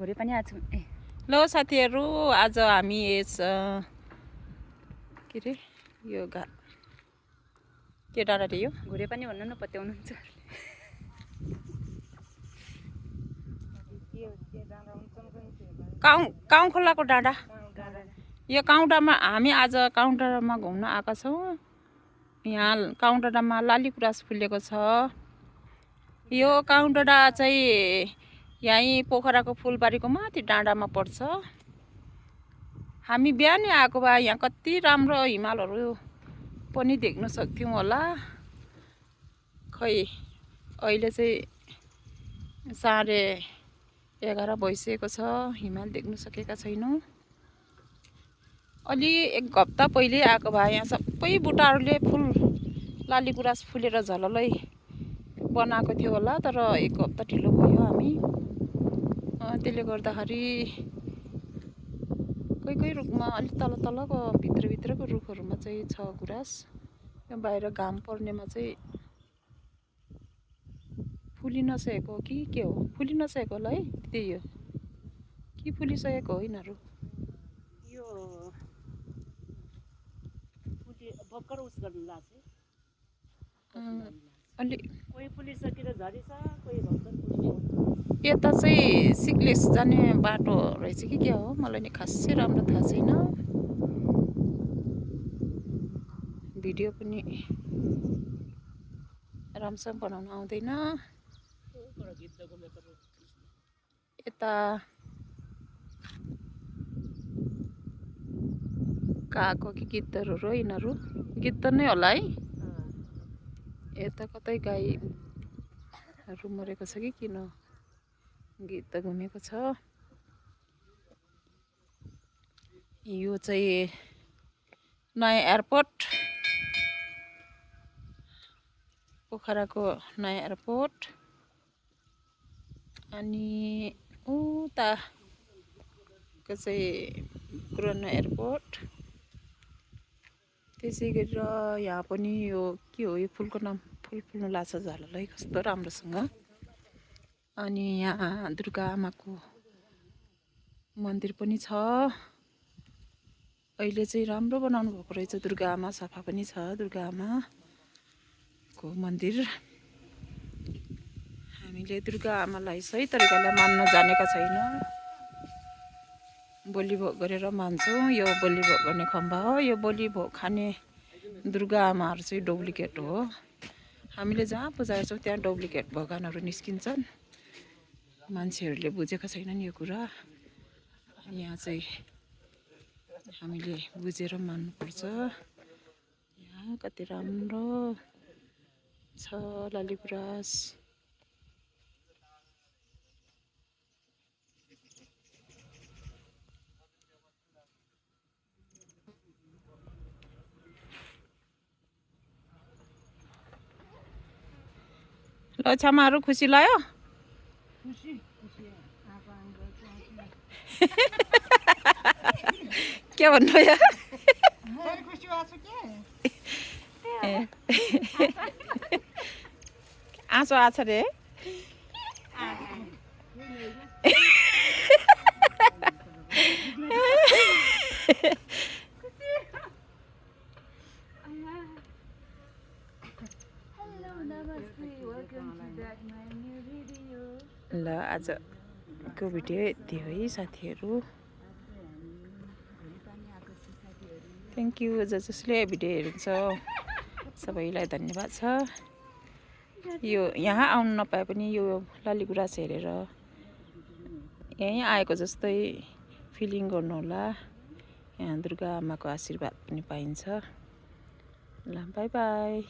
घुरे पनि आएको छौँ। ल साथीहरू, आज हामी यस के रे यो के डाँडा रे यो घुरे पनि भन्नु न पत्याउनुहुन्छ। काउँ खोलाको डाँडा। यो काउँ हामी आज काउँ डाँडामा घुम्न आएका छौँ। यहाँ काउँ डाँडामा लालीगुराँस फुलेको छ। यो काउँ डाँडा चाहिँ यहीँ पोखराको फुलबारीको माथि डाँडामा पर्छ। हामी बिहानै आएको भए यहाँ कति राम्रो हिमालहरू पनि देख्न सक्थ्यौँ होला। खै अहिले चाहिँ 11:30 भइसकेको छ, हिमाल देख्न सकेका छैनौँ। अलि 1 हप्ता पहिले आएको भए यहाँ सबै बुट्टाहरूले फुल लालीगुराँस फुलेर झललै बनाएको थियो होला। तर 1 हप्ता ढिलो भयो हामी, त्यसले गर्दाखेरि कोही रुखमा अलिक तलको भित्रको रुखहरूमा चाहिँ छ गुराँस। यो बाहिर घाम पर्नेमा चाहिँ फुलि नसकेको कि के हो, फुलि नसकेको होला है। त्यही हो कि फुलिसकेको हो यिनीहरू। यो भर्खर उस गर्नु लाग्छ। अलि कोही फुलिसकेर झरेछ, कोही भर्खर फुल्यो। यता चाहिँ सिक्लेस जाने बाटो रहेछ कि के हो, मलाई नि खासै राम्रो थाहा छैन। भिडियो पनि राम्रोसँग बनाउन आउँदैन। यता कागको कि गिद्धहरू हो यिनीहरू, गिद्ध नै होला है। यता कतै गाईहरू मरेको छ कि किन गिद्ध घुमेको छ। यो चाहिँ नयाँ एयरपोर्ट, पोखराको नयाँ एयरपोर्ट। अनि उताको चाहिँ पुरानो एयरपोर्ट। त्यसै गरेर यहाँ पनि यो के हो, यो फुलको नाम, फुल फुल्नु लाग्छ झललै कस्तो राम्रोसँग। अनि यहाँ दुर्गा आमाको मन्दिर पनि छ। अहिले चाहिँ राम्रो बनाउनु भएको रहेछ दुर्गा आमा, सफा पनि छ दुर्गा आमाको मन्दिर। हामीले दुर्गा आमालाई सही तरिकाले मान्न जानेका छैन, बलि भोग गरेर मान्छौँ। यो बलि भोग गर्ने खम्बा हो। यो बलि भोग खाने दुर्गा आमाहरू चाहिँ डुप्लिकेट हो। हामीले जहाँ पूजा गर्छौँ त्यहाँ डुप्लिकेट भगवानहरू निस्किन्छन्। मान्छेहरूले बुझेका छैनन् यो कुरा। यहाँ चाहिँ हामीले बुझेर मान्नुपर्छ। यहाँ कति राम्रो छ लालीगुराँस। ल छामाहरू खुसी लाग्यो? के भन्नु या? आँसु आछ रे। ल आजको भिडियो यति हो है साथीहरू। थ्याङ्क यू जसले भिडियो हेर्नुहुन्छ सबैलाई धन्यवाद छ। यो यहाँ आउनु नपाए पनि यो लालीगुराँस हेरेर यहीँ आएको जस्तै फिलिङ गर्नुहोला। यहाँ दुर्गा आमाको आशीर्वाद पनि पाइन्छ। ल बाई बाई।